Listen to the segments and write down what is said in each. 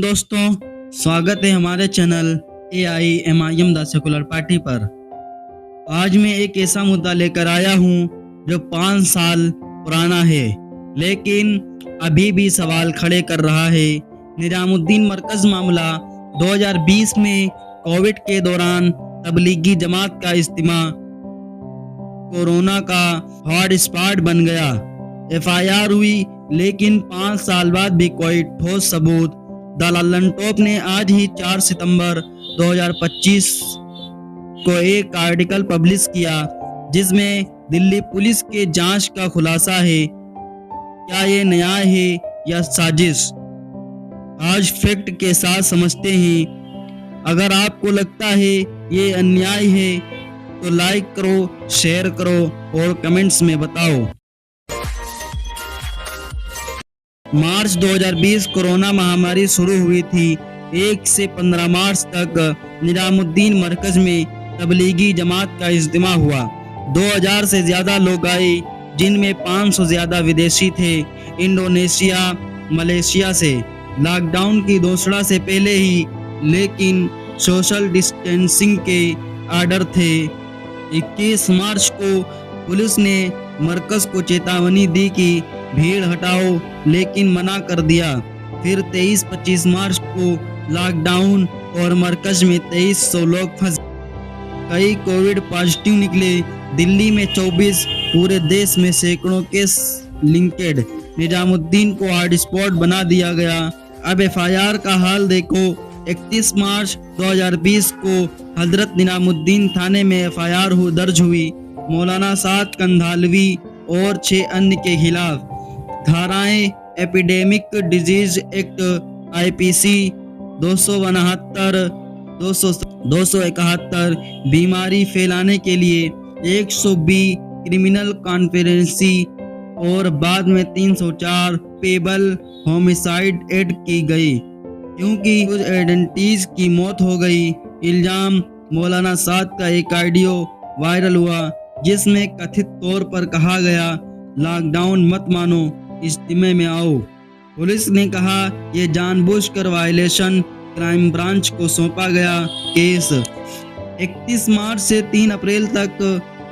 दोस्तों, स्वागत है हमारे channel AIMIM the secular party पर। आज मैं एक ऐसा मुद्दा लेकर आया हूँ जो 5 साल पुराना है लेकिन अभी भी सवाल खड़े कर रहा है। निजामुद्दीन मरकज मामला 2020 में कोविड के दौरान तबलीगी जमात का इज्तिमा कोरोना का हॉट स्पॉट बन गया। FIR हुई लेकिन 5 साल बाद भी कोई ठोस सबूत। द लंदन टॉप ने आज ही 4 सितंबर 2025 को एक आर्टिकल पब्लिश किया जिसमें दिल्ली पुलिस के जांच का खुलासा है। क्या ये न्याय है या साजिश? आज फैक्ट के साथ समझते हैं। अगर आपको लगता है ये अन्याय है तो लाइक करो, शेयर करो और कमेंट्स में बताओ। मार्च 2020 कोरोना महामारी शुरू हुई थी। 1 से 15 मार्च तक निजामुद्दीन मरकज में तबलीगी जमात का इज्तिमा हुआ। 2000 से ज़्यादा लोग आए जिनमें 500 ज़्यादा विदेशी थे, इंडोनेशिया, मलेशिया से। लॉकडाउन की घोषणा से पहले ही लेकिन सोशल डिस्टेंसिंग के आर्डर थे। 21 मार्च को पुलिस ने मरकज को चेतावनी दी कि भीड़ हटाओ, लेकिन मना कर दिया। फिर 23-25 मार्च को लॉकडाउन और मरकज में 2300 लोग फंसे। कई कोविड पॉजिटिव निकले। दिल्ली में 24, पूरे देश में सैकड़ों केस लिंकेड। निजामुद्दीन को हॉटस्पॉट बना दिया गया। अब FIR का हाल देखो। 31 मार्च 2020 को हजरत निजामुद्दीन थाने में FIR दर्ज हुई। मौलाना साद कंधालवी और 6 अन्य के खिलाफ। धाराएं एपिडेमिक डिजीज एक्ट IPC 272, 271 बीमारी फैलाने के लिए 120 क्रिमिनल कॉन्स्पिरेसी और बाद में 304 पेबल होमिसाइड ऐड की गई क्योंकि कुछ आइडेंटिटीज की मौत हो गई। इल्जाम मौलाना साद का एक ऑडियो वायरल हुआ जिसमें कथित तौर पर कहा गया लॉकडाउन मत मानो, इज्तिमा में आओ। पुलिस ने कहा यह जानबूझकर वायलेशन क्राइम ब्रांच को सौंपा गया केस। 31 मार्च से 3 अप्रैल तक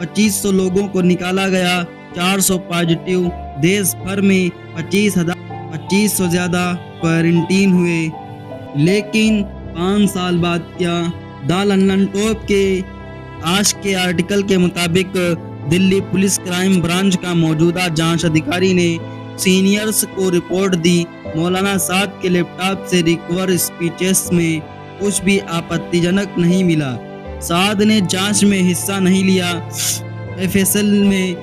2500 लोगों को निकाला गया। 400 पॉजिटिव। देश भर में 2500 ज्यादा क्वारंटीन हुए। लेकिन 5 साल बाद क्या? द लंदन टॉप के आज के आर्टिकल के मुताबिक दिल्ली पुलिस क्राइम ब्रांच का मौजूदा जांच अधिकारी ने सीनियर्स को रिपोर्ट दी। मौलाना साद के लैपटॉप से रिकवर स्पीचेस में कुछ भी आपत्तिजनक नहीं मिला। साद ने जांच में हिस्सा नहीं लिया। FSL में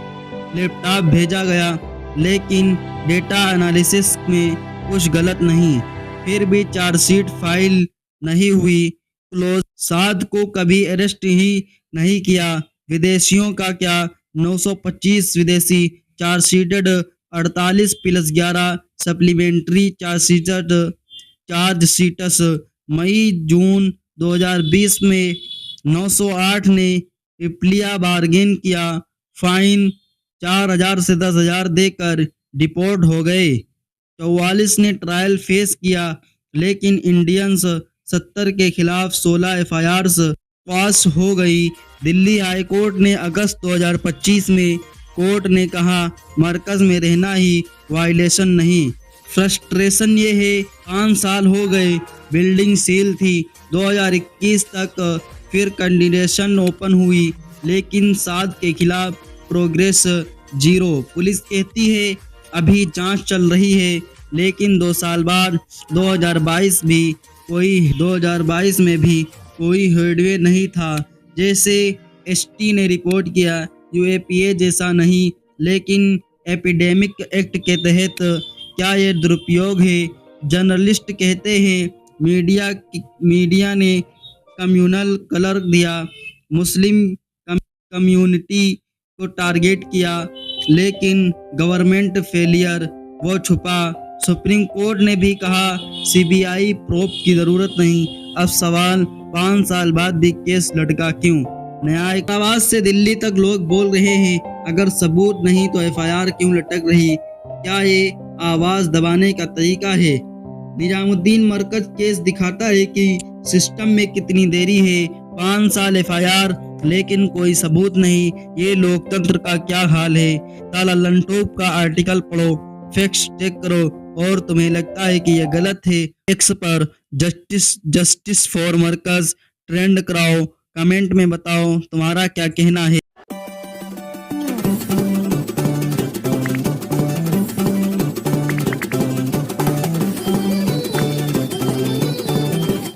लैपटॉप भेजा गया लेकिन डेटा एनालिसिस में कुछ गलत नहीं। फिर भी चार्जशीट फाइल नहीं हुई। क्लोज। साद को कभी अरेस्ट ही नहीं किया। विदेशियों का क्या? 925 विदेशी चार्जशीटेड, 48 + 11 सप्लीमेंट्री चार्जशीट्स। मई जून 2020 में 908 ने प्लिया बार्गेन किया। फाइन 4000 से 10,000 देकर डिपोर्ट हो गए। 44 ने ट्रायल फेस किया लेकिन इंडियंस 70 के खिलाफ 16 FIRs पास हो गई। दिल्ली हाई कोर्ट ने अगस्त 2025 में कोर्ट ने कहा मरकज में रहना ही वायलेशन नहीं। फ्रस्ट्रेशन ये है 5 साल हो गए, बिल्डिंग सील थी। 2021 तक फिर कंडीशन ओपन हुई लेकिन साद के खिलाफ प्रोग्रेस 0। पुलिस कहती है अभी जांच चल रही है लेकिन 2 साल बाद 2022 में भी कोई हेडवे नहीं था। जैसे ST ने रिपोर्ट किया UAPA जैसा नहीं। लेकिन एपिडेमिक एक्ट के तहत क्या ये दुरुपयोग है? जर्नलिस्ट कहते हैं मीडिया ने कम्युनल कलर दिया, मुस्लिम कम्युनिटी को टारगेट किया लेकिन गवर्नमेंट फेलियर वो छुपा। सुप्रीम कोर्ट ने भी कहा CBI प्रोब की जरूरत नहीं। अब सवाल 5 साल बाद भी केस लटका क्यों? न्याय आवाज से दिल्ली तक लोग बोल रहे हैं अगर सबूत नहीं तो FIR क्यों लटक रही? क्या ये आवाज दबाने का तरीका है? निजामुद्दीन मरकज केस दिखाता है कि सिस्टम में कितनी देरी है। 5 साल एफआईआर लेकिन कोई सबूत नहीं। ये लोकतंत्र का क्या हाल है। ताला लंटोप का आर्टिकल पढ़ो, फैक्ट्स चेक करो और तुम्हें लगता है कि यह गलत है, एक्स पर जस्टिस फॉर मरकज ट्रेंड कराओ। कमेंट में बताओ तुम्हारा क्या कहना है।